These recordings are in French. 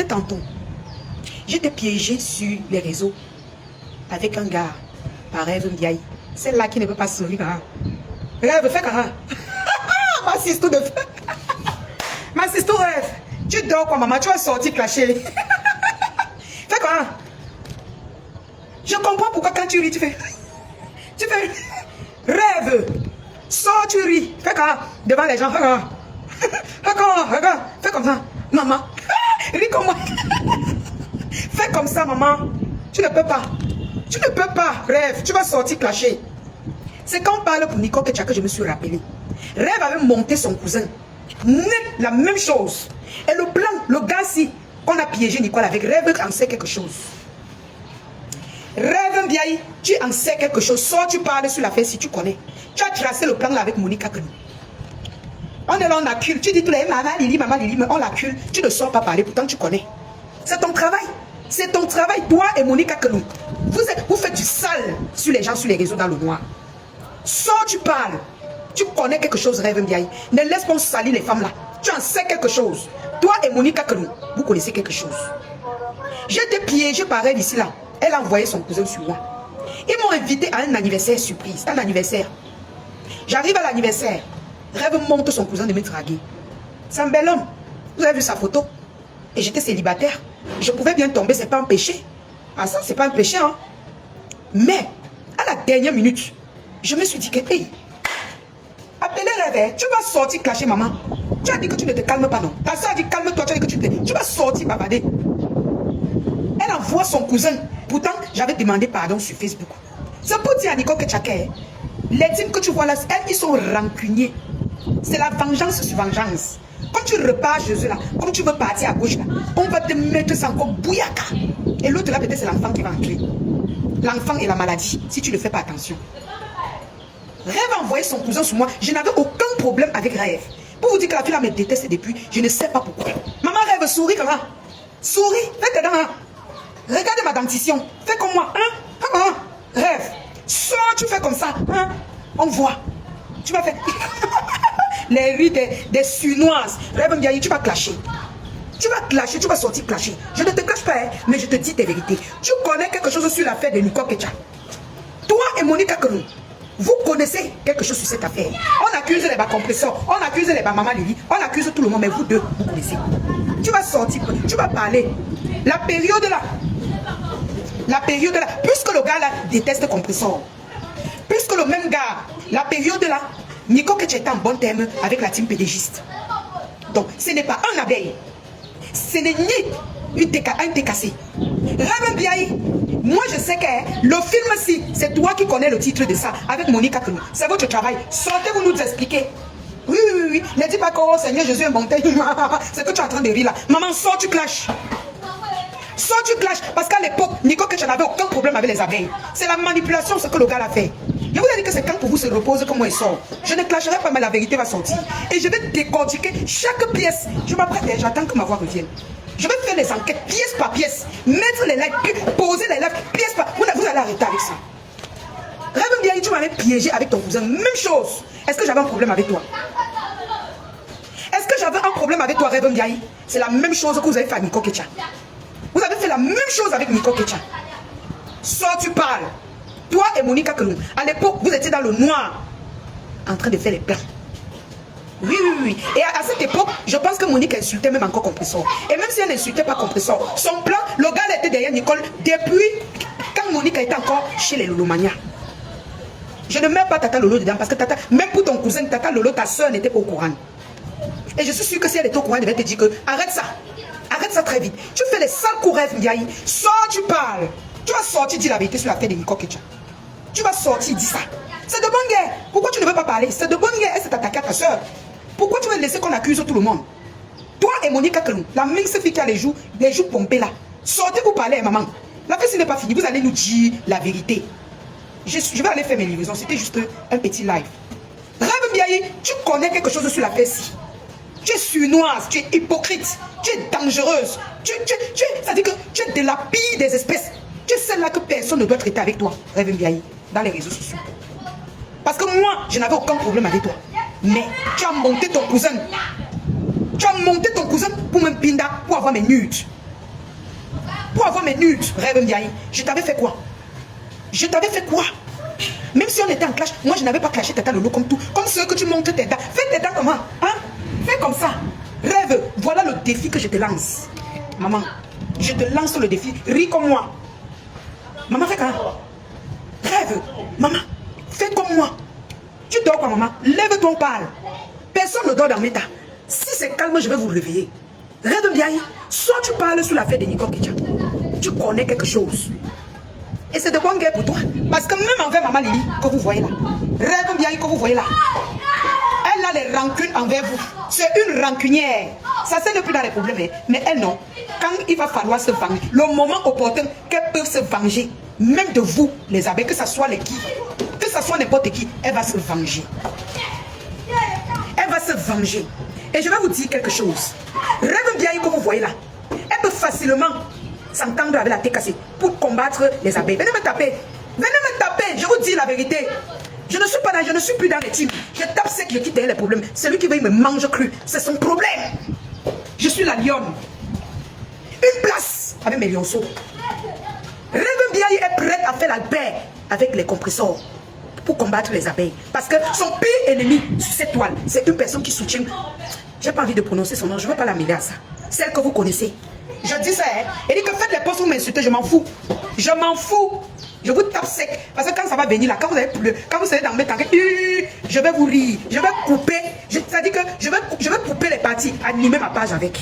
tantôt, j'étais piégée sur les réseaux avec un gars, par Rêve Ndiaye. Celle-là qui ne peut pas sourire. Hein. Rêve, fais comment? Ma sister de feu. Ma sister Rêve. Tu dors quoi, maman? Tu vas sortir clasher. Fais quoi? Je comprends pourquoi quand tu ris, tu fais. Tu fais. Rêve. Sors, tu ris. Fais quoi? Devant les gens. Fais quoi? Fais quoi? Regarde. Fais comme ça. Maman. Ris comme moi. Fais comme ça, maman. Tu ne peux pas. Tu ne peux pas. Rêve. Tu vas sortir clasher. C'est quand on parle pour Nico Ketcha que je me suis rappelé. Rêve avait monté son cousin. La même chose. Et le plan, le gars-ci, qu'on a piégé Nicole avec, Rêve en sait quelque chose. Rêve Ndiaye, tu en sais quelque chose. Sors, tu parles sur l'affaire si tu connais. Tu as tracé le plan là avec Monica Kenou. On est là, on accule. Tu dis tous les maman Lili, mais on l'accule. Tu ne sors pas parler, pourtant tu connais. C'est ton travail. C'est ton travail, toi et Monica Kenou. Vous faites du sale sur les gens, sur les réseaux dans le noir. Sors, tu parles. Tu connais quelque chose, Rêve Ndiaye. Ne laisse pas salir les femmes là. Tu en sais quelque chose. Toi et Monica Kenou, vous connaissez quelque chose. J'étais piégé par elle ici là. Elle a envoyé son cousin sur moi. Ils m'ont invité à un anniversaire surprise. Un anniversaire. J'arrive à l'anniversaire. Rêve monte son cousin de me draguer. C'est un bel homme. Vous avez vu sa photo? Et j'étais célibataire. Je pouvais bien tomber, c'est pas un péché. Ah ça, c'est pas un péché, hein. Mais, à la dernière minute, je me suis dit que, hey, appelez Rêve, tu vas sortir clasher maman. Tu as dit que tu ne te calmes pas, non? Ta soeur a dit calme-toi, tu as dit que tu vas sortir bavarder. Elle envoie son cousin. Pourtant, j'avais demandé pardon sur Facebook. C'est pour dire à Nico Ketcha, les teams que tu vois là, ils sont rancuniers. C'est la vengeance sur vengeance. Quand tu repars Jésus là, comme tu veux partir à gauche là, on va te mettre ça encore bouillaka. Et l'autre là, peut-être c'est l'enfant qui va entrer. L'enfant et la maladie, si tu ne fais pas attention. Rêve a envoyé son cousin sur moi. Je n'avais aucun problème avec Rêve. Pour vous dire que la fille là me déteste depuis, je ne sais pas pourquoi. Maman Rêve, souris comment? Souris, fais tes dents. Hein? Regardez ma dentition. Fais comme moi. Hein? Rêve. Sors, tu fais comme ça. Hein? On voit. Tu vas faire. Les rues des Sunoises. Rêve Ndiaye, tu vas clasher. Tu vas clasher, tu vas sortir clasher. Je ne te cache pas, hein, mais je te dis tes vérités. Tu connais quelque chose sur l'affaire de Nico Ketcha. Toi et Monica Kenou, vous connaissez quelque chose sur cette affaire. On accuse les bas compresseurs, on accuse les bas maman Lili, on accuse tout le monde, mais vous deux, vous connaissez. Tu vas sortir, tu vas parler. La période là, puisque le gars là déteste compresseur, puisque le même gars, la période là, Nico Ketcha est en bon terme avec la team pédégiste. Donc, ce n'est pas un abeille. Ce n'est ni un TKC. Rêve Ndiaye, moi je sais que le film-ci, c'est toi qui connais le titre de ça, avec Monica Kenou. C'est votre travail. Sortez-vous nous expliquer. Oui. Ne dis pas que, oh Seigneur Jésus est monté. C'est que tu es en train de rire là. Maman, sors, tu clashes. Sors, tu clashes. Parce qu'à l'époque, Nico Ketcha n'avait aucun problème avec les abeilles. C'est la manipulation, ce que le gars a fait. Je vous ai dit que c'est quand pour vous se repose que moi il sort. Je ne clasherai pas, mais la vérité va sortir. Et je vais décortiquer chaque pièce. Je m'apprête, j'attends que ma voix revienne. Je vais faire les enquêtes pièce par pièce. Mettre les lives, poser les lives pièce par pièce. Vous allez arrêter avec ça. Rêve Ndiaye, tu m'avais piégé avec ton cousin. Même chose. Est-ce que j'avais un problème avec toi? Est-ce que j'avais un problème avec toi, Rêve Ndiaye? C'est la même chose que vous avez fait à Nico Ketcha. Vous avez fait la même chose avec Nico Ketcha. Sors, tu parles. Toi et Monica Kenou, à l'époque, vous étiez dans le noir, en train de faire les plans. Oui. Et à cette époque, je pense que Monique insultait même encore Compressor. Et même si elle n'insultait pas Compressor, son plan, le gars était derrière Nicole depuis quand Monique était encore chez les Lolomania. Je ne mets pas Tata Lolo dedans parce que Tata, même pour ton cousin Tata Lolo, ta soeur n'était pas au courant. Et je suis sûr que si elle était au courant, elle devait te dire que arrête ça très vite. Tu fais les sales coups, Rêve Ndiaye. Sors, tu parles. Tu vas sortir, dire la vérité sur l'affaire de Nico Ketcha. Tu vas sortir, dis ça. C'est de bonne guerre. Pourquoi tu ne veux pas parler? C'est de bonne guerre. Elle s'est attaquée à ta soeur. Pourquoi tu veux laisser qu'on accuse tout le monde? Toi et Monica Kenou, la mince fille qui a les joues pompées là. Sortez vous parler, maman. La fête n'est pas finie. Vous allez nous dire la vérité. Je vais aller faire mes livraisons. C'était juste un petit live. Rêve Ndiaye, tu connais quelque chose sur l'affaire-ci. Tu es surnoise, tu es hypocrite, tu es dangereuse. Ça dit que tu es de la pire des espèces. Tu es celle-là que personne ne doit traiter avec toi, Rêve Ndiaye, dans les réseaux sociaux. Parce que moi, je n'avais aucun problème avec toi. Mais tu as monté ton cousin. Tu as monté ton cousin pour me pinda, pour avoir mes nudes. pour avoir mes nudes, Rêve Ndiaye. Je t'avais fait quoi? Je t'avais fait quoi? Même si on était en clash, moi je n'avais pas clashé Tata Lolo comme tout. Comme ceux que tu montres tes dents. Fais tes dents comment? Hein? Fais comme ça. Rêve, voilà le défi que je te lance. Maman, je te lance le défi. Ris comme moi. Maman, fais comment? Rêve, maman, fais comme moi. Tu dors quoi, maman? Lève-toi, on parle. Personne ne dort dans mes tas. Si c'est calme, je vais vous réveiller. Rêve bien, soit tu parles sur l'affaire de Nicole Ketia. Tu connais quelque chose. Et c'est de bonne guerre pour toi. Parce que même envers maman Lili, que vous voyez là, Rêve bien que vous voyez là, elle a des rancunes envers vous. C'est une rancunière. Ça, c'est ne plus dans les problèmes. Mais elle, non. Quand il va falloir se venger, le moment opportun qu'elle peut se venger, même de vous, les abeilles, que ce soit les qui, que ce soit n'importe qui, elle va se venger. Elle va se venger. Et je vais vous dire quelque chose. Rêve bien que vous voyez là, elle peut facilement s'entendre avec la tête cassée pour combattre les abeilles. Venez me taper. Venez me taper. Je vous dis la vérité. Je ne suis pas là, je ne suis plus dans les teams. Je tape sec, je quitte les problèmes. Celui qui veut, il me mange cru. C'est son problème. Je suis la lionne. Une place avec mes lionceaux. Rêve bien est prête à faire la paix avec les compresseurs pour combattre les abeilles. Parce que son pire ennemi sur cette toile, c'est une personne qui soutient. J'ai pas envie de prononcer son nom, je ne veux pas la mêler à ça. Celle que vous connaissez. Je dis ça, hein. Elle dit que faites les postes, vous m'insultez, je m'en fous. Je m'en fous. Je vous tape sec. Parce que quand ça va venir là, quand vous allez pleurer, quand vous serez dans mes temps, je vais vous rire. Je vais couper. C'est-à-dire que je vais couper les parties, animer ma page avec.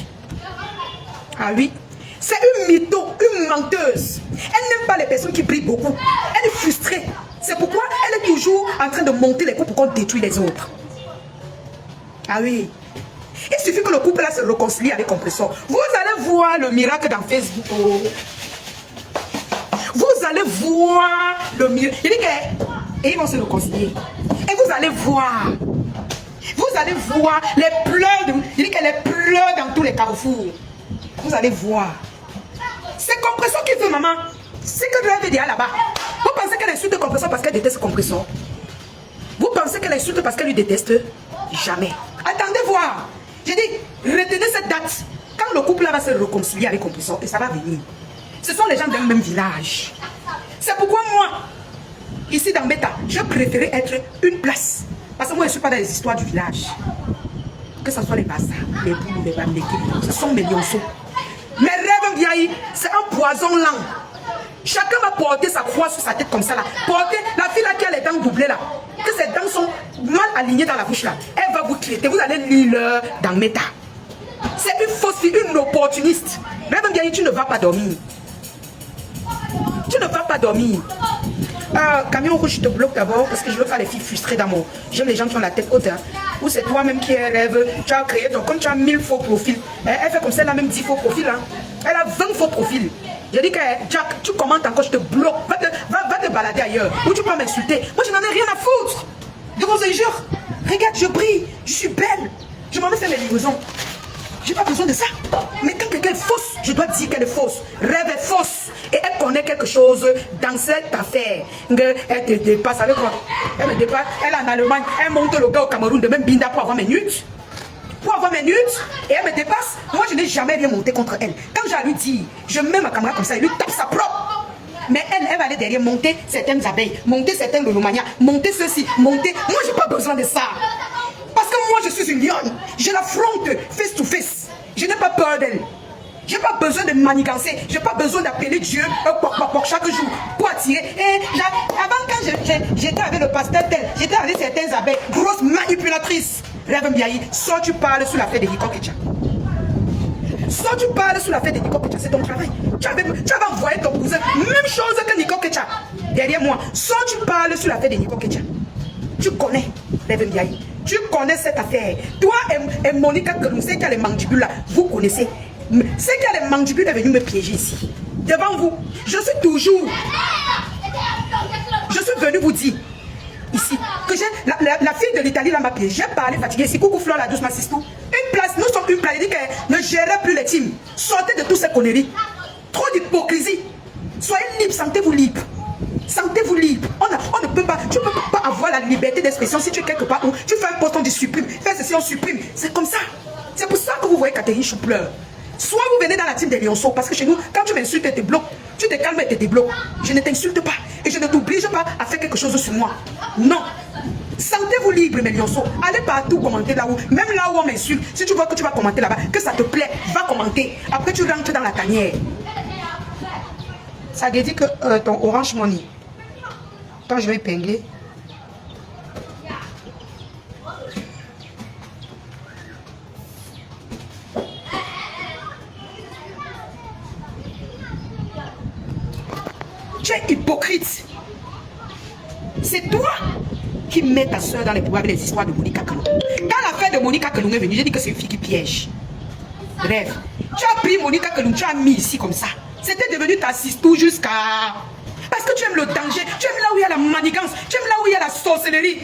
Ah oui. C'est une mytho, une menteuse. Elle n'aime pas les personnes qui brillent beaucoup. Elle est frustrée. C'est pourquoi elle est toujours en train de monter les coups pour qu'on détruise les autres. Ah oui. Il suffit que le couple là se réconcilie avec Compressor. Vous allez voir le miracle dans Facebook. Oh. Vous allez voir le miracle. Il dit que, et ils vont se réconcilier. Et vous allez voir. Vous allez voir les pleurs. Il dit qu'elle les pleurs dans tous les carrefours. Vous allez voir. C'est Compressor qui veut, maman. C'est que Rêve dit là-bas. Vous pensez qu'elle insulte Compressor parce qu'elle déteste Compressor? Vous pensez qu'elle insulte parce qu'elle lui déteste? Jamais. Attendez voir. J'ai dit, retenez cette date. Quand le couple là va se réconcilier avec Compressor, et ça va venir. Ce sont les gens d'un même village. C'est pourquoi moi, ici dans Beta, je préférais être une place. Parce que moi, je ne suis pas dans les histoires du village. Que ce soit les Bassa, les Boulou, les Bamléki, ce sont mes lionceaux. Mes rêves Ndiaye, c'est un poison lent. Chacun va porter sa croix sur sa tête comme ça là. Porter la fille là qui a les dents doublées là. Que ses dents sont mal alignées dans la bouche là. Elle va vous traiter. Vous allez lire dans Meta. C'est une fausse fille, une opportuniste. Rêve Ndiaye, tu ne vas pas dormir. Tu ne vas pas dormir. Camion rouge, je te bloque d'abord parce que je veux pas les filles frustrées d'amour. J'aime les gens qui ont la tête haute. Hein. Ou c'est toi-même qui rêve. Tu as créé, donc comme tu as 1000 faux profils, elle fait comme ça, elle a même 10 faux profils. Hein. Elle a 20 faux profils. J'ai dit que Jack, tu commentes encore, je te bloque. Va te balader ailleurs. Ou tu peux m'insulter. Moi, je n'en ai rien à foutre. Je vous jure. Regarde, je brille. Je suis belle. Je m'en ai fait mes livraisons. J'ai pas besoin de ça. Mais quand quelqu'un est fausse, je dois dire qu'elle est fausse. Rêve est fausse. Et elle connaît quelque chose dans cette affaire. Elle te dépasse avec quoi? Elle me dépasse. Elle est en Allemagne. Elle monte le gars au Cameroun de même Binda pour avoir mes nudes. Pour avoir mes nudes. Et elle me dépasse. Moi, je n'ai jamais rien monté contre elle. Quand j'ai lui dit, je mets ma caméra comme ça, il lui tape sa propre. Mais elle va aller derrière, monter certaines abeilles, monter certaines lolomania, monter ceci, monter. Moi, j'ai pas besoin de ça. Parce que moi, je suis une lionne. Je l'affronte face to face. Je n'ai pas peur d'elle. Je n'ai pas besoin de manigancer. Je n'ai pas besoin d'appeler Dieu chaque jour pour attirer. Et avant, quand j'étais avec le pasteur tel, j'étais avec certaines abeilles, grosses manipulatrices. Rêve Ndiaye, soit tu parles sur l'affaire de Nicole Ketia. Soit tu parles sur l'affaire de Nicole Ketia, c'est ton travail. Tu avais envoyé ton cousin, même chose que Nicole Ketia, derrière moi. Soit tu parles sur l'affaire de Nicole Ketia. Tu connais, Rêve Ndiaye. Tu connais cette affaire. Toi et Monica Kelum, c'est qui a les mandibules là, vous connaissez. C'est qui a les mandibules est venu me piéger ici. Devant vous, je suis toujours. Je suis venu vous dire ici que la fille de l'Italie là m'a piégé. J'ai parlé fatigué ici. Coucou Flore la douce ma sister. Une place, nous sommes une place. Elle dit qu'elle ne gérait plus les teams. Sortez de toutes ces conneries. Trop d'hypocrisie. Soyez libre, sentez-vous libre. Sentez-vous libre. On ne peut pas, tu ne peux pas avoir la liberté d'expression si tu es quelque part où tu fais un poste, on dit supprime. Fais ceci, on supprime. C'est comme ça. C'est pour ça que vous voyez Catherine Chou pleure. Soit vous venez dans la team des lionceaux, parce que chez nous, quand tu m'insultes et te bloques, tu te calmes et te débloques. Je ne t'insulte pas et je ne t'oblige pas à faire quelque chose sur moi. Non. Sentez-vous libre, mes lionceaux. Allez partout commenter là où, même là où on m'insulte. Si tu vois que tu vas commenter là-bas, que ça te plaît, va commenter. Après, tu rentres dans la tanière. Ça veut dire que ton Orange Money, quand je vais épingler, tu es hypocrite. C'est toi qui mets ta soeur dans les pouvoirs avec les histoires de Monica Kalou. Quand l'affaire de Monica Kalou est venue, j'ai dit que c'est une fille qui piège. Bref, tu as pris Monica Kalou, tu as mis ici comme ça. C'était devenu ta sistou jusqu'à... Parce que tu aimes le danger, tu aimes là où il y a la manigance, tu aimes là où il y a la sorcellerie.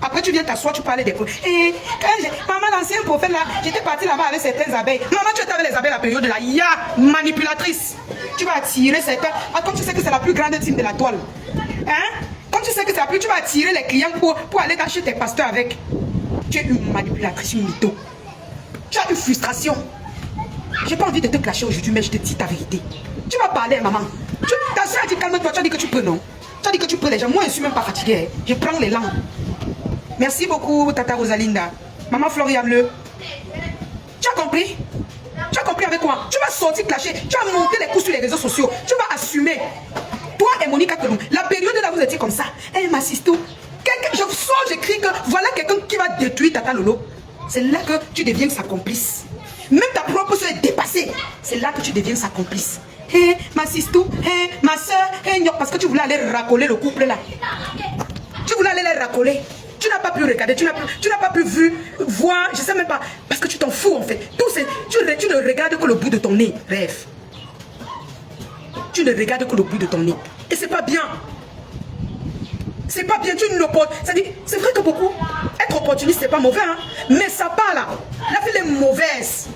Après, tu viens t'asseoir, tu parlais des prophètes. Et quand maman, l'ancien prophète là, j'étais partie là-bas avec certaines abeilles. Maman, tu étais avec les abeilles à la période de la IA manipulatrice. Tu vas attirer certains. Ah, quand tu sais que c'est la plus grande team de la toile. Hein? Quand tu sais que c'est la plus, tu vas attirer les clients pour aller chez tes pasteurs avec. Tu es une manipulatrice, une mytho. Tu as une frustration. J'ai pas envie de te clasher aujourd'hui, mais je te dis ta vérité. Tu vas parler, maman. Ta soeur a dit calme-toi, tu as dit que tu peux, non? Tu as dit que tu peux déjà. Moi, je ne suis même pas fatiguée. Je prends les langues. Merci beaucoup, Tata Rosalinda. Maman Florian Bleu. Tu as compris? Tu as compris avec quoi? Tu vas sortir clasher. Tu vas monter les coups sur les réseaux sociaux. Tu vas assumer. Toi et Monica Kalou, la période là, vous étiez comme ça. Elle m'assiste. Je sors, j'écris que voilà quelqu'un qui va détruire Tata Lolo. C'est là que tu deviens sa complice. Même ta propre soeur est dépassée. C'est là que tu deviens sa complice. Hé, ma sistou, hé, ma soeur, hé, parce que tu voulais aller racoler le couple là. Tu voulais aller les racoler. Tu n'as pas pu regarder, tu n'as pas pu voir, je sais même pas. Parce que tu t'en fous en fait. Tu ne regardes que le bout de ton nez. Bref. Tu ne regardes que le bout de ton nez. Et c'est pas bien. C'est pas bien, tu ne pas. C'est vrai que beaucoup, être opportuniste, c'est pas mauvais, hein. Mais ça part là. La fille est mauvaise.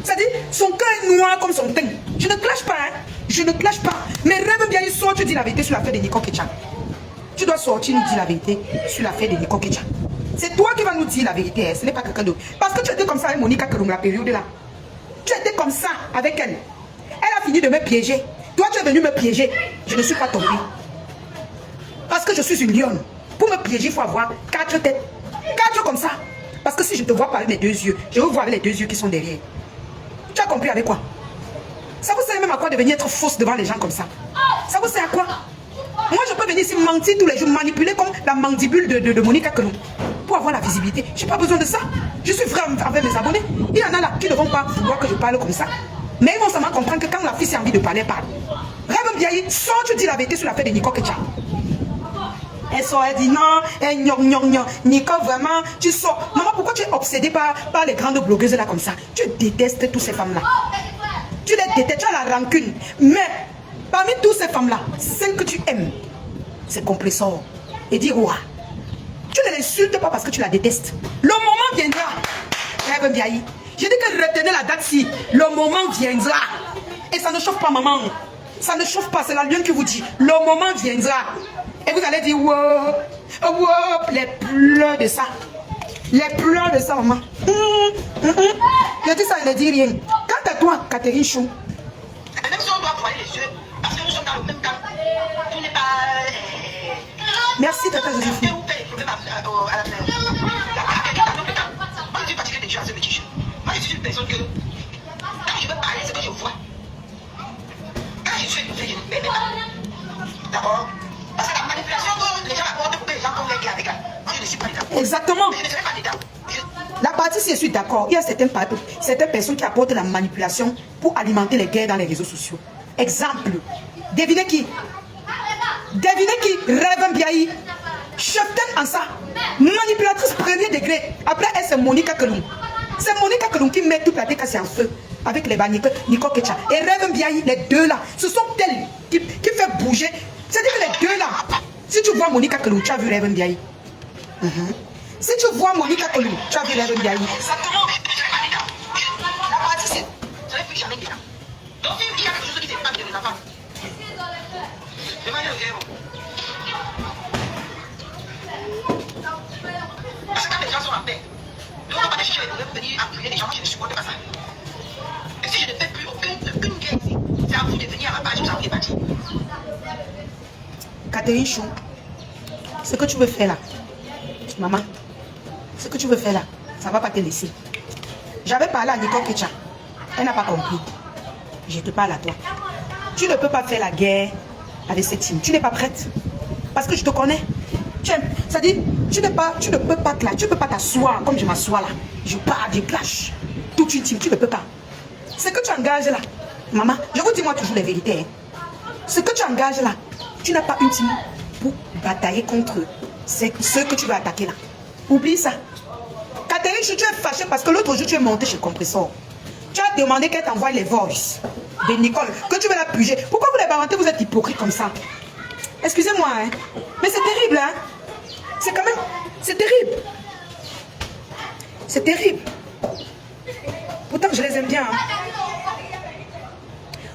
C'est-à-dire, son cœur est noir comme son teint. Je ne clash pas, hein. Je ne clash pas. Mais rêve bien, il sort, tu dis la vérité sur l'affaire de Nico Ketcha. Tu dois sortir, nous dire la vérité sur l'affaire de Nico Ketcha. C'est toi qui vas nous dire la vérité, hein. Ce n'est pas quelqu'un d'autre. Parce que tu étais comme ça avec Monica Kalou, la période là. Tu étais comme ça avec elle. Elle a fini de me piéger. Toi, tu es venu me piéger. Je ne suis pas tombée. Parce que je suis une lionne. Pour me piéger, il faut avoir 4 têtes. 4 comme ça. Parce que si je te vois pas avec mes 2 yeux, je vais voir avec les 2 yeux qui sont derrière. Tu as compris avec quoi? Ça vous sert même à quoi de venir être fausse devant les gens comme ça? Ça vous sert à quoi? Moi, je peux venir ici mentir tous les jours, manipuler comme la mandibule de Monica Kalou pour avoir la visibilité. Je n'ai pas besoin de ça. Je suis vrai avec mes abonnés. Il y en a là qui ne vont pas vouloir que je parle comme ça. Mais ils vont seulement comprendre que quand la fille a envie de parler, elle parle. Rêve Biaï, sors, tu dis la vérité sur l'affaire de Nico Ketcha. Elle sort, elle dit non, elle Nico, vraiment, tu sors. Maman, pourquoi tu es obsédée par les grandes blogueuses là comme ça? Tu détestes toutes ces femmes là. Tu les détestes, tu as la rancune. Mais parmi toutes ces femmes là, celle que tu aimes, c'est Compressor. Et dire ouah. Tu ne l'insultes pas parce que tu la détestes. Le moment viendra. Rêve Biaï. J'ai dit que retenez la date si. Le moment viendra. Et ça ne chauffe pas, maman. Ça ne chauffe pas, c'est la lionne qui vous dit. Le moment viendra. Et vous allez dire, wow, wow, les pleurs de ça. Les pleurs de ça, maman. Je dis ça, elle ne dit rien. Quant à toi, Catherine Chou. Même si on doit voiler les yeux, parce que nous sommes dans le même camp. Tout n'est pas... Merci, Tata Joséphine. Moi, je suis fatiguée de Dieu à ce petit jeu. Moi, je suis une personne que... Quand je veux parler, c'est que je vois. Quand je suis écoutée, je ne permets pas. D'accord? Parce que la manipulation que les gens apportent pour que les gens tombent avec là, moi, je ne suis pas d'accord. Exactement. Je ne serai pas dedans. La partie, si je suis d'accord, il y a certaines personnes qui apportent la manipulation pour alimenter les guerres dans les réseaux sociaux. Exemple, devinez qui? Devinez qui? Rêve Biaï. Cheftaine en ça. Manipulatrice premier degré. Après, elle, c'est Monica Kalou. C'est Monica Kalou qui met toute la décasse en feu avec les banniques, Nico Ketcha. Et Rêve Biaï, les deux là, ce sont elles qui fait bouger. C'est-à-dire que les deux là, si tu vois Monica Kalou, tu as vu Rêve Biaï. Si tu vois Monica Kalou, tu as vu Rêve Biaï. Exactement. La partie, c'est... Je ne plus jamais dedans. Donc, il y a quelque chose qui n'est pas bien de la femme. Demandez au héros. Parce que quand les gens sont en paix, nous ne pouvons pas les chercher pour venir appuyer les gens. Moi, je ne supporte pas ça. Et si je ne fais plus C'est à vous de venir à ma page, vous avez parti. Catherine Chou, ce que tu veux faire là, maman, ce que tu veux faire là, ça ne va pas te laisser. J'avais parlé à Nicole Kecha, elle n'a pas compris. Je te parle à toi. Tu ne peux pas faire la guerre avec cette team. Tu n'es pas prête. Parce que je te connais. Ça dit, tu ne peux pas t'asseoir comme je m'assois là. Je pars, je clash. Toute une team, tu ne peux pas. Ce que tu engages là, maman, je vous dis moi toujours les vérités. Hein. Ce que tu engages là, tu n'as pas une team pour batailler contre ceux que tu vas attaquer là. Oublie ça. Catherine, tu es fâchée parce que l'autre jour tu es monté chez Compressor. Tu as demandé qu'elle t'envoie les voices de Nicole, que tu veux la puger. Pourquoi vous les barantez, vous êtes hypocrite comme ça? Excusez-moi, hein. Mais c'est terrible, hein. C'est quand même... C'est terrible. C'est terrible. Pourtant, je les aime bien. Hein.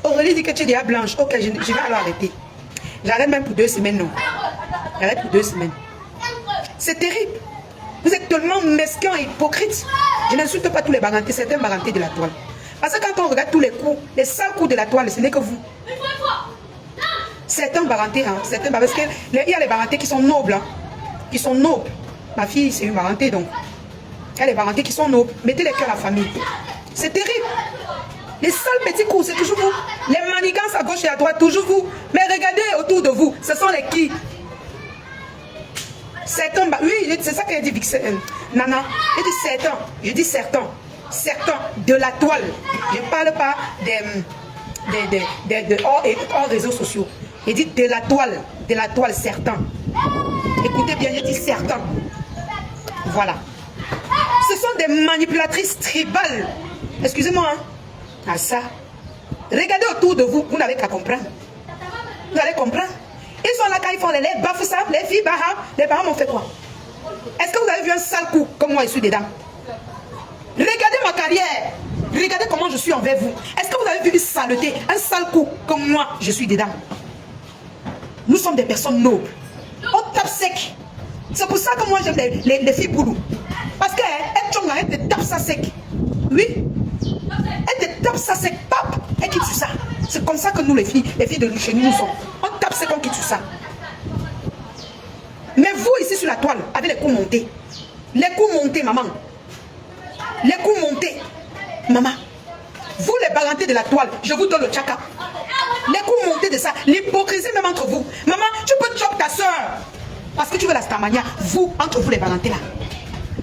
Aurélie dit que tu es déjà blanche. Ok, je vais alors arrêter. J'arrête même pour 2 semaines, non. J'arrête pour 2 semaines. C'est terrible. Vous êtes tellement mesquins et hypocrites. Je n'insulte pas tous les barantés, certains barantés de la toile. Parce que quand on regarde tous les coups, les sales coups de la toile, ce n'est que vous. Certains barantés, hein, certains, parce qu'il y a les barantés qui sont nobles. Hein, qui sont nobles. Ma fille, c'est une barantée, donc. Il y a les barantés qui sont nobles. Mettez les cœurs à la famille. C'est terrible. Les sales petits coups, c'est toujours vous. Les manigances à gauche et à droite, toujours vous. Mais regardez autour de vous, ce sont les qui? Certains, oui, c'est ça qu'elle dit, Nana. Elle dit certains, je dis certains. Certains de la toile. Je ne parle pas hors réseaux sociaux. Je dis de la toile, certains. Écoutez bien, je dis certains. Voilà. Ce sont des manipulatrices tribales. Excusez-moi. Hein. Ah ça. Regardez autour de vous, vous n'avez qu'à comprendre. Vous allez comprendre. Ils sont là quand ils font les bafoues ça, les filles, les parents m'ont fait quoi? Est-ce que vous avez vu un sale coup comme moi je suis dedans? Regardez ma carrière. Regardez comment je suis envers vous. Est-ce que vous avez vu une saleté, un sale coup comme moi je suis dedans? Nous sommes des personnes nobles. On tape sec. C'est pour ça que moi j'aime les filles boulou. Parce qu'elle te tape ça sec. Oui. Elle te tape ça sec. Pap. Elle quitte ça. C'est comme ça que nous les filles de chez nous sommes. On tape sec, on quitte ça. Mais vous ici sur la toile, avec les coups montés. Les coups montés, maman. Les coups montés. Maman. Vous les barantés de la toile, je vous donne le tchaka. Les coups montés de ça. L'hypocrisie même entre vous. Maman, tu peux chop ta soeur. Parce que tu veux la stamania. Vous, entre vous les barantés là.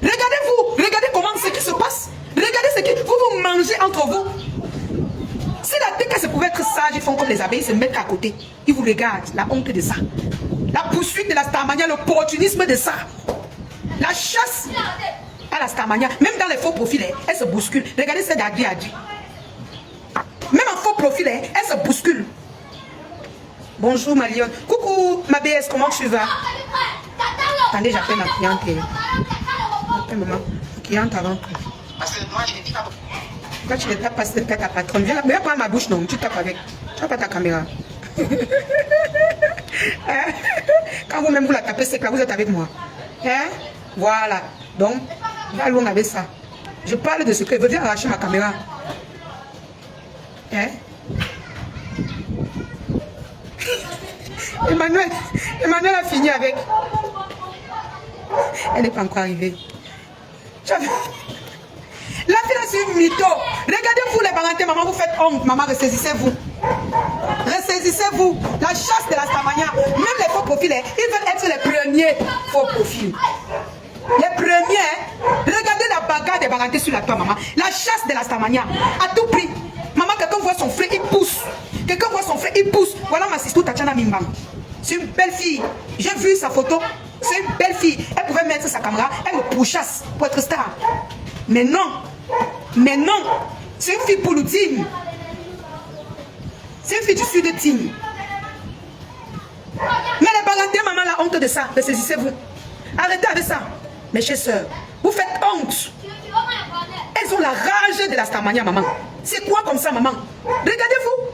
Regardez-vous. Regardez comment ce qui se passe. Regardez ce qui... Vous mangez entre vous. Si la tête se pouvait être sage, ils font comme les abeilles, ils se mettent à côté. Ils vous regardent. La honte de ça. La poursuite de la stamania, l'opportunisme de ça. La chasse à la stamania. Même dans les faux profils, elle se bouscule. Regardez ce d'Agri a dit. Même en faux profil, elle se bouscule. Bonjour ma lionne. Coucou ma BS, comment tu vas? Attendez, j'appelle ma cliente. Appelle maman. Cliente avant tout. Parce que moi, je ne dis pas. Quand tu ne tapes pas, c'est ta patronne. Viens prendre ma bouche, non. Tu tapes avec. Tu n'as pas ta caméra. Quand vous-même vous la tapez, c'est que là, vous êtes avec moi. Hein? Voilà. Donc, là, on avait ça. Je parle de ce que veut. Viens arracher ma caméra. Hein? Emmanuel a fini avec. Elle n'est pas encore arrivée. La fille là, c'est une mytho. Regardez-vous les barantés, maman, vous faites honte. Maman, ressaisissez-vous. Ressaisissez-vous. La chasse de la stamania. Même les faux profils, ils veulent être les premiers faux profils. Les premiers. Regardez la bagarre des barantés sur la toile, maman. La chasse de la stamania. À tout prix. Maman, quelqu'un voit son frère, il pousse. Quelqu'un voit son frère, il pousse. Voilà ma sister Tatiana Mimbang. C'est une belle fille. J'ai vu sa photo. C'est une belle fille. Elle pouvait mettre sa caméra. Elle me pourchasse pour être star. Mais non. Mais non. C'est une fille pour le team. C'est une fille du sud de team. Mais les barantés, maman, la honte de ça. Ressaisissez-vous. Arrêtez avec ça. Mes chers soeurs, vous faites honte. Elles ont la rage de la stamania, maman. C'est quoi comme ça, maman? Regardez-vous.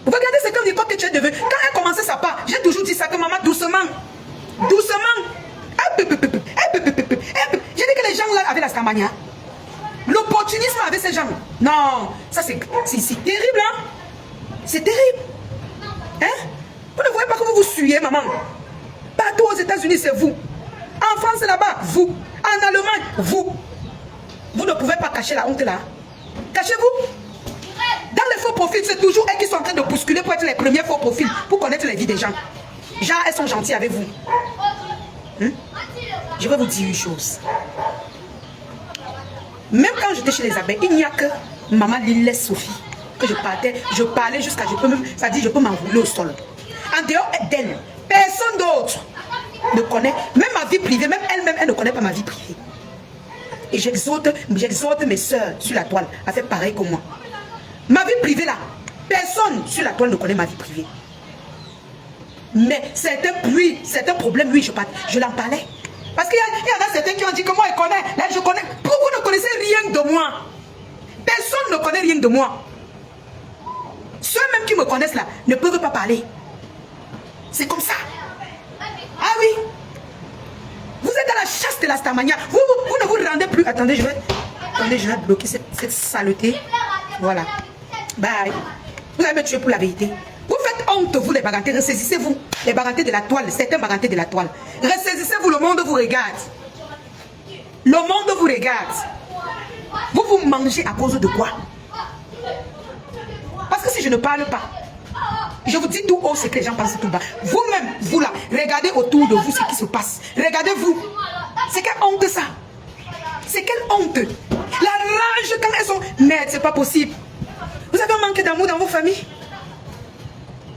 Regardez ce que Nicole que tu es devenue. Quand elle commençait sa part, j'ai toujours dit ça que maman, doucement. Doucement. J'ai dit que les gens là avaient la stamania. L'opportunisme avec ces gens. Non, ça c'est terrible, hein? C'est terrible. Hein? Vous ne voyez pas que vous vous suyez, maman? Partout aux États-Unis, c'est vous. En France, là-bas, vous. En Allemagne, vous. Vous ne pouvez pas cacher la honte là. Cachez-vous. Dans les faux profils, c'est toujours elles qui sont en train de bousculer pour être les premiers faux profils, pour connaître les vies des gens. Genre, elles sont gentilles avec vous. Hein? Je vais vous dire une chose. Même quand j'étais chez les abeilles, il n'y a que maman Lillet Sophie que je parlais jusqu'à je peux m'enrouler au sol. En dehors d'elle, personne d'autre ne connaît, même ma vie privée, même elle-même, elle ne connaît pas ma vie privée. Et j'exhorte mes soeurs sur la toile à faire pareil que moi. Ma vie privée là, personne sur la toile ne connaît ma vie privée. Mais certains bruits, certains problèmes, oui, je l'en parlais. Parce qu'il y en a certains qui ont dit que moi, je connais. Là, je connais. Pourquoi vous ne connaissez rien de moi? Personne ne connaît rien de moi. Ceux même qui me connaissent là ne peuvent pas parler. C'est comme ça. Ah oui. Vous êtes dans la chasse de la Starmania. Vous ne vous rendez plus. Attendez, je vais bloquer cette saleté. Voilà. Bye. Vous allez me tuer pour la vérité. Vous faites honte, vous les bagantés. Ressaisissez-vous. Les bagantés de la toile. Certains bagantés de la toile. Ressaisissez-vous. Le monde vous regarde. Le monde vous regarde. Vous vous mangez à cause de quoi? Parce que si je ne parle pas, je vous dis tout haut, c'est que les gens pensent tout bas. Vous-même, vous là, regardez autour de vous ce qui se passe. Regardez-vous. C'est quelle honte ça? C'est quelle honte? La rage quand elles sont... Merde, c'est pas possible. Vous avez un manque d'amour dans vos familles?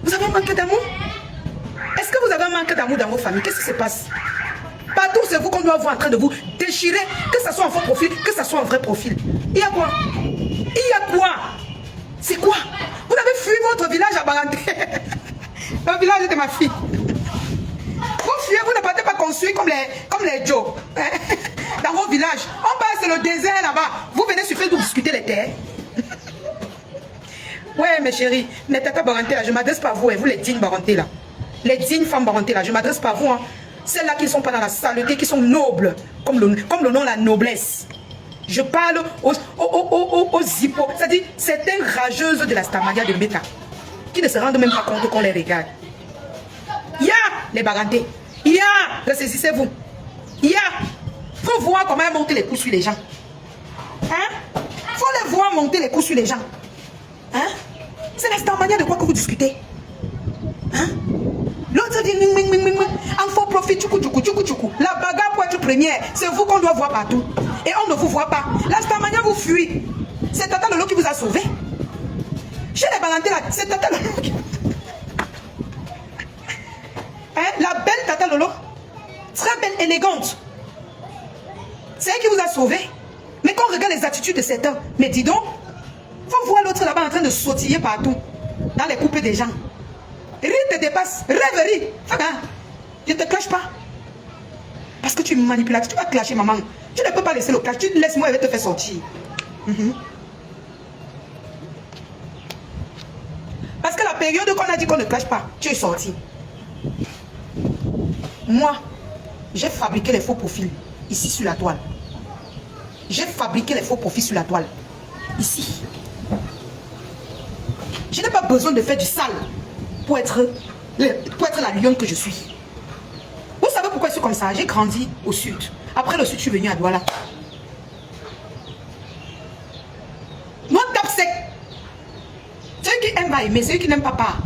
Vous avez un manque d'amour? Est-ce que vous avez un manque d'amour dans vos familles? Qu'est-ce qui se passe? Partout, c'est vous qu'on doit voir en train de vous déchirer, que ce soit en faux profil, que ce soit en vrai profil. Il y a quoi? Il y a quoi? C'est quoi? Vous avez fui votre village à Baranté. Le village de ma fille. Vous fuyez, vous ne partez pas construire comme les Joe. Dans vos villages. On passe le désert là-bas. Vous venez sur Facebook discuter les terres. Ouais, mes chéris, mes tata Baranté là, je ne m'adresse pas à vous, et vous les dignes Baranté là. Les dignes femmes Baranté là, je ne m'adresse pas à vous. Hein. Celles-là qui ne sont pas dans la saleté, qui sont nobles, comme le nom, la noblesse. Je parle aux hippos, c'est-à-dire certaines rageuses de la Starmania de Meta, qui ne se rendent même pas compte qu'on les regarde. Il y a les Barantés, il y a, ressaisissez-vous, il y a, faut voir comment elles montent les coups sur les gens. Hein? Faut les voir monter les coups sur les gens. Hein? C'est la Starmania de quoi que vous discutez? Hein? L'autre dit en faux profit, tchoukou. La bagarre pour être première, c'est vous qu'on doit voir partout. Et on ne vous voit pas. La Starmania vous fuit. C'est Tata Lolo qui vous a sauvé. Chez les Barantés là, c'est Tata Lolo qui... Hein? La belle Tata Lolo, très belle, élégante. C'est elle qui vous a sauvé. Mais quand on regarde les attitudes de certains, mais dis donc, faut voir l'autre là-bas en train de sautiller partout, dans les coupes des gens. Rire te dépasse, rêverie. Je ne te clash pas. Parce que tu es manipulateur, tu vas clasher maman. Tu ne peux pas laisser le clash, tu laisses moi, elle va te faire sortir. Parce que la période qu'on a dit qu'on ne clash pas, tu es sorti. Moi, j'ai fabriqué les faux profils ici sur la toile. J'ai fabriqué les faux profils sur la toile. Ici. Je n'ai pas besoin de faire du sale pour être la lionne que je suis. Vous savez pourquoi je suis comme ça? J'ai grandi au sud. Après le sud, je suis venu à Douala. Moi, tape sec. Celui qui aime va aimer, celui qui n'aime pas part.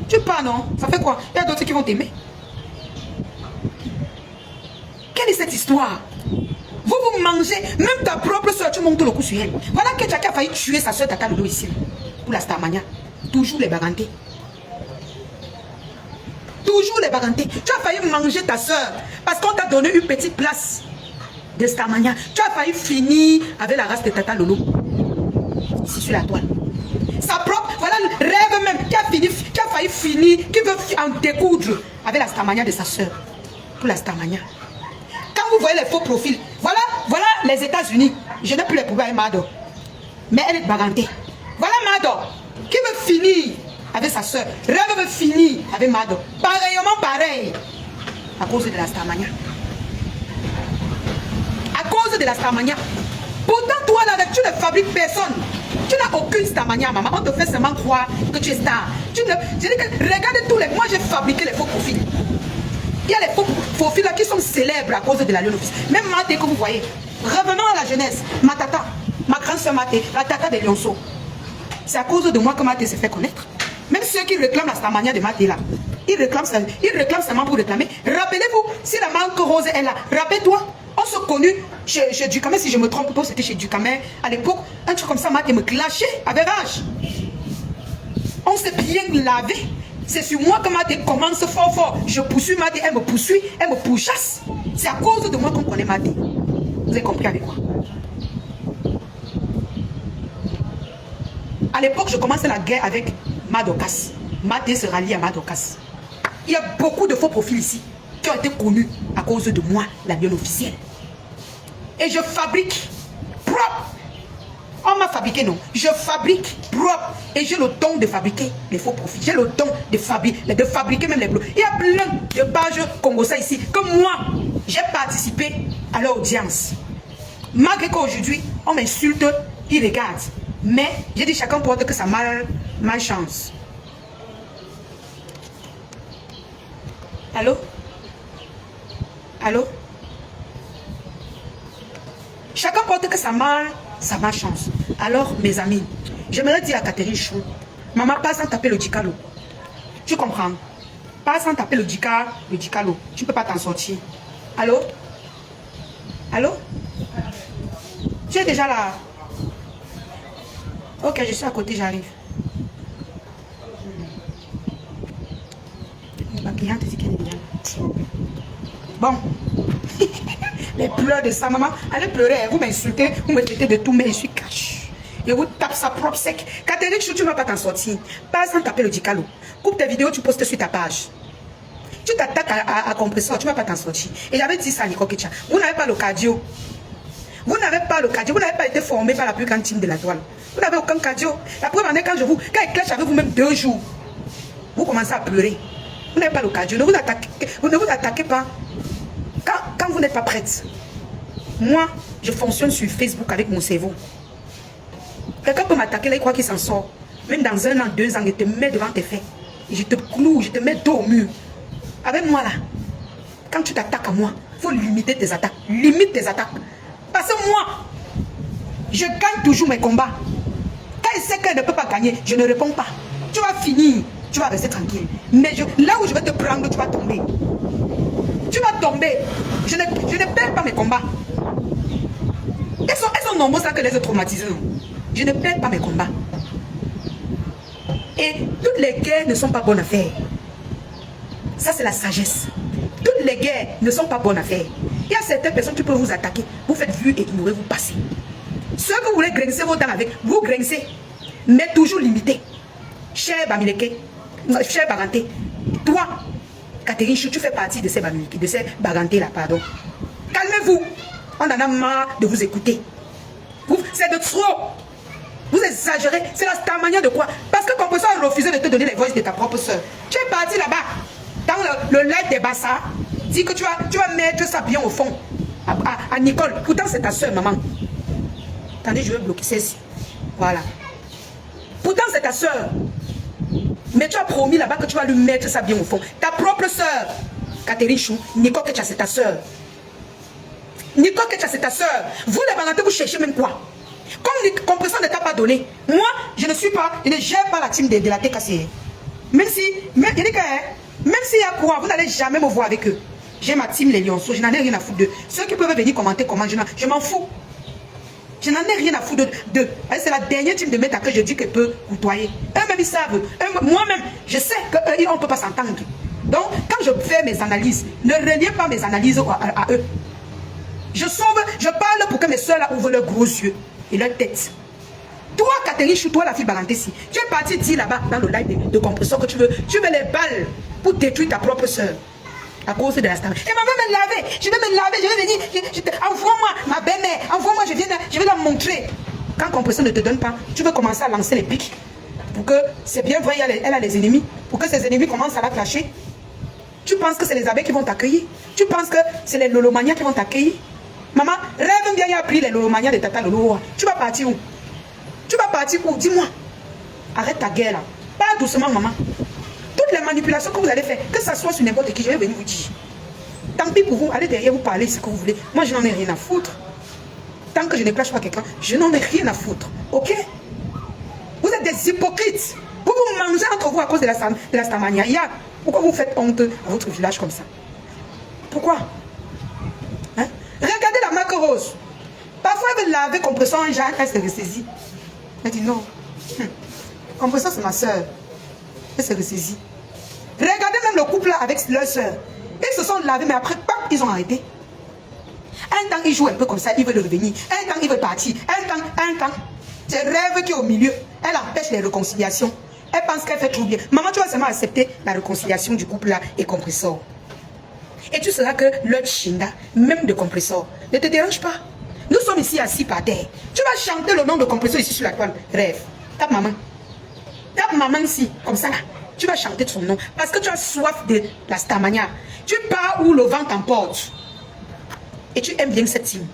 Tu pars, non? Ça fait quoi? Il y a d'autres qui vont t'aimer. Quelle est cette histoire? Vous mangez, même ta propre soeur, tu montes le coup sur elle. Voilà que Jackie a failli tuer sa soeur Tata Lolo ici. Pour la Starmania. Toujours les Barantés. Toujours les Barantés. Tu as failli manger ta soeur parce qu'on t'a donné une petite place de Starmania. Tu as failli finir avec la race de Tata Lolo. Ici sur la toile. Sa propre, voilà le rêve même qui a failli finir, qui veut en découdre avec la Starmania de sa soeur. Pour la Starmania. Quand vous voyez les faux profils, voilà les États-Unis. Je n'ai plus les problèmes avec Mado. Mais elle est Baranté. Voilà Mado qui veut finir avec sa soeur. Rêve veut finir avec Mado. Pareillement pareil. À cause de la Starmania. À cause de la Starmania. Pourtant toi là, tu ne fabriques personne. Tu n'as aucune starmania, maman. On te fait seulement croire que tu es star. Je dis que regarde tous les... Moi, j'ai fabriqué les faux profils. Il y a les faux profils là qui sont célèbres à cause de la Lion Office. Même Maté, comme vous voyez. Revenons à la jeunesse. Ma tata, ma grande soeur Maté, la tata des Lionceaux. C'est à cause de moi que Maté s'est fait connaître. Même ceux qui réclament la starmania de Maté là, ils réclament seulement pour réclamer. Rappelez-vous, si la marque rose est là, rappelle-toi, on se connut chez Ducamel, si je me trompe pas, c'était chez Ducamel. À l'époque, un truc comme ça, Maté me clashait avec rage. On s'est bien lavé. C'est sur moi que Maté commence fort. Je poursuis Maté, elle me poursuit, elle me pourchasse. C'est à cause de moi qu'on connaît Maté. Vous avez compris avec moi? À l'époque, je commençais la guerre avec Madokas. Maté se rallie à Madokas. Il y a beaucoup de faux profils ici qui ont été connus à cause de moi, la Lion officielle. Et je fabrique propre. On m'a fabriqué, non. Je fabrique propre. Et j'ai le don de fabriquer les faux profils. J'ai le don de fabriquer même les blocs. Il y a plein de pages Congosa ici que moi, j'ai participé à l'audience. Malgré qu'aujourd'hui, on m'insulte, ils regardent. Mais j'ai dit chacun porte que ça malchance. Allô? Allô? Chacun porte que ça malchance. Alors, mes amis, j'aimerais dire à Catherine Chou, maman, pas sans taper le dicalo. Tu comprends? Pas sans taper le dicalo. Tu ne peux pas t'en sortir. Allô? Allô? Tu es déjà là? Ok, je suis à côté, j'arrive. Ma cliente dit qu'elle est bien. Bon. Les pleurs de sa maman. Allez pleurer, vous m'insultez, vous me traitez de tout, mais je suis cash. Je vous tape sa propre sec. Catherine Chou, tu ne vas pas t'en sortir. Pas sans taper le dicalo. Coupe tes vidéos, tu postes sur ta page. Tu t'attaques à compresseur, tu ne vas pas t'en sortir. Et j'avais dit ça à Nico Ketcha. Vous n'avez pas le cardio. Vous n'avez pas le cardio. Vous n'avez pas été formé par la plus grande team de la toile. Vous n'avez aucun cardio. La preuve en est quand il clash avec vous-même 2 jours, vous commencez à pleurer. Vous n'avez pas le cardio. Ne vous attaquez pas quand vous n'êtes pas prête. Moi, je fonctionne sur Facebook avec mon cerveau. Quelqu'un peut m'attaquer là, il croit qu'il s'en sort. Même dans 1 an, 2 ans, il te met devant tes faits. Et je te cloue, je te mets dos au mur. Avec moi là, quand tu t'attaques à moi, il faut limiter tes attaques. Limite tes attaques. Parce que moi, je gagne toujours mes combats. Quand il sait qu'elle ne peut pas gagner, je ne réponds pas. Tu vas finir, tu vas rester tranquille. Mais là où je vais te prendre, tu vas tomber. Tu vas tomber. Je ne perds pas mes combats. Elles sont nombreuses là que les traumatisées. Je ne perds pas mes combats. Et toutes les guerres ne sont pas bonnes à faire. Ça, c'est la sagesse. Toutes les guerres ne sont pas bonnes à faire. Il y a certaines personnes qui peuvent vous attaquer. Vous faites vue et ignorez, vous passez. Ceux que vous voulez grincer vos dents avec, vous grincez. Mais toujours limité. Cher Bamileke, cher Baganté, toi, Catherine Chou, tu fais partie de ces Bamileke, de ces Baganté là, pardon. Calmez-vous. On en a marre de vous écouter. C'est de trop. Vous exagérez. C'est la starmania de quoi? Parce que Compresseur a refusé de te donner les voices de ta propre soeur. Tu es parti là-bas, dans le live des Bassa, dis que tu vas mettre ça bien au fond. À Nicole. Pourtant, c'est ta soeur, maman. Attendez, je vais bloquer celle-ci. Voilà. Pourtant, c'est ta soeur. Mais tu as promis là-bas que tu vas lui mettre ça bien au fond. Ta propre soeur, Catherine Chou, Nicole Ketcha, c'est ta soeur. Nicole Ketcha, c'est ta soeur. Vous, les Bagantés, vous cherchez même quoi? Comme Compresseur ne t'a pas donné. Moi, je ne gère pas la team de la TKC. Même s'il y a quoi, vous n'allez jamais me voir avec eux. J'ai ma team, les Lionceaux, je n'en ai rien à foutre d'eux. Ceux qui peuvent venir commenter comment, je m'en fous. Je n'en ai rien à foutre d'eux. C'est la dernière team de méta que je dis qu'elle peut côtoyer. Eux-mêmes, ils savent. Moi-même, je sais qu'on ne peut pas s'entendre. Donc, quand je fais mes analyses, ne reliez pas mes analyses à eux. Je parle pour que mes soeurs là ouvrent leurs gros yeux et leur tête. Toi, Catherine Chou, toi la fille Baganté, si tu es parti dire là-bas dans le live de Compresseur que tu veux les balles pour détruire ta propre soeur à cause de la star. Et maman va me laver, je vais venir, envoie-moi ma belle-mère, envoie-moi, je vais la montrer. Quand Compresseur ne te donne pas, tu veux commencer à lancer les pics pour que, c'est bien vrai, elle a les ennemis, pour que ses ennemis commencent à la clasher. Tu penses que c'est les abeilles qui vont t'accueillir? Tu penses que c'est les lolomanias qui vont t'accueillir? Maman, rêve bien, il a pris les lolomanias de Tata Lolo. Tu vas partir où? Tu vas partir où? Dis-moi. Arrête ta guerre là. Parle doucement, maman. Toutes les manipulations que vous allez faire, que ça soit sur n'importe qui, je vais venir vous dire. Tant pis pour vous, allez derrière vous parler ce que vous voulez. Moi, je n'en ai rien à foutre. Tant que je ne clash pas quelqu'un, je n'en ai rien à foutre. Ok? Vous êtes des hypocrites. Vous vous mangez entre vous à cause de la stamania. Pourquoi vous faites honte à votre village comme ça? Pourquoi? Hein? Regardez la marque rose. Parfois, elle veut laver compresseur en genre, elle se ressaisit. Elle dit non. Compresseur, c'est ma soeur. Elle se ressaisit. Regardez même le couple là avec leur soeur. Ils se sont lavés, mais après, pam, ils ont arrêté. Un temps, ils jouent un peu comme ça, ils veulent revenir. Un temps, ils veulent partir. Un temps. C'est rêve qui est au milieu. Elle empêche les réconciliations. Elle pense qu'elle fait trop bien. Maman, tu vas seulement accepter la réconciliation du couple là et compresseur. Et tu sauras que le chinda, même de compresseur, ne te dérange pas. Nous sommes ici assis par terre. Tu vas chanter le nom de compresseur ici sur la toile. Rêve. Tape maman. Tape maman ici, comme ça là. Tu vas chanter son nom. Parce que tu as soif de la stamania. Tu pars où le vent t'emporte. Et tu aimes bien cette team.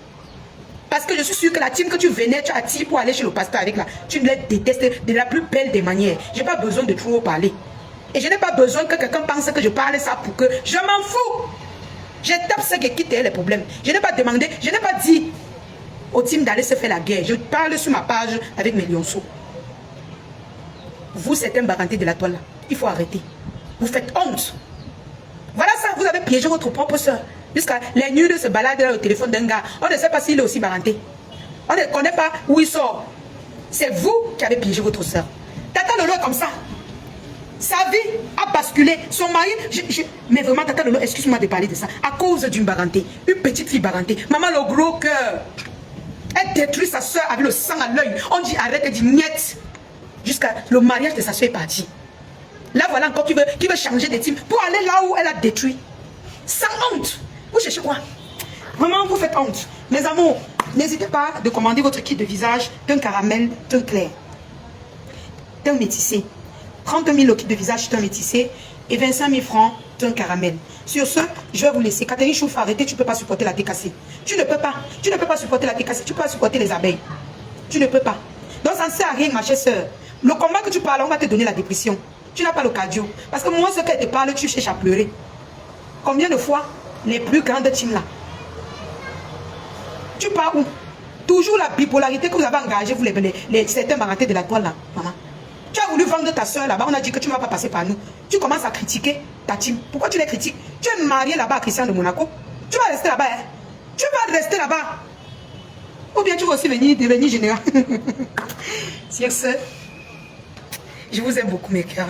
Parce que je suis sûre que la team que tu venais, tu as tiré pour aller chez le pasteur avec là. Tu les détestes de la plus belle des manières. Je n'ai pas besoin de trop parler. Et je n'ai pas besoin que quelqu'un pense que je parle ça pour que... Je m'en fous. Je tape ce qui quitte les problèmes. Je n'ai pas demandé, je n'ai pas dit au team d'aller se faire la guerre. Je parle sur ma page avec mes lionceaux. Vous, c'est un baranté de la toile là. Il faut arrêter. Vous faites honte. Voilà ça, vous avez piégé votre propre soeur. Jusqu'à les nuls se baladent dans le téléphone d'un gars. On ne sait pas s'il est aussi baranté. On ne connaît pas où il sort. C'est vous qui avez piégé votre soeur. Tata Lolo est comme ça. Sa vie a basculé. Son mari, mais vraiment, Tata Lolo, excuse-moi de parler de ça. À cause d'une baranté. Une petite fille barantée. Maman, le gros cœur. Elle détruit sa soeur avec le sang à l'œil. On dit arrête, elle dit niet. Jusqu'à le mariage de sa soeur est parti. Là, voilà encore qui veut changer de team pour aller là où elle a détruit. Sans honte. Vous cherchez quoi? Vraiment, vous faites honte. Mes amours, n'hésitez pas de commander votre kit de visage d'un caramel, d'un clair, d'un métissé. 30 000 le kit de visage d'un métissé et 25 000 francs d'un caramel. Sur ce, je vais vous laisser. Catherine Chouf, arrêtez, tu ne peux pas supporter la thé cassée. Tu ne peux pas. Tu ne peux pas supporter la thé cassée. Tu peux pas supporter les abeilles. Tu ne peux pas. Donc ça ne sert à rien, ma chère soeur. Le combat que tu parles, on va te donner la dépression. Tu n'as pas le cardio. Parce que moi, ce qu'elle te parle, tu cherches à pleurer. Combien de fois les plus grandes teams là? Tu pars où? Toujours la bipolarité que vous avez engagée, vous certains baratés de la toile là, maman. Tu as voulu vendre ta soeur là-bas, on a dit que tu ne vas pas passer par nous. Tu commences à critiquer ta team. Pourquoi tu les critiques? Tu es marié là-bas à Christian de Monaco. Tu vas rester là-bas, hein? Tu vas rester là-bas. Ou bien tu vas aussi devenir général. Sur ce, je vous aime beaucoup mes cœurs.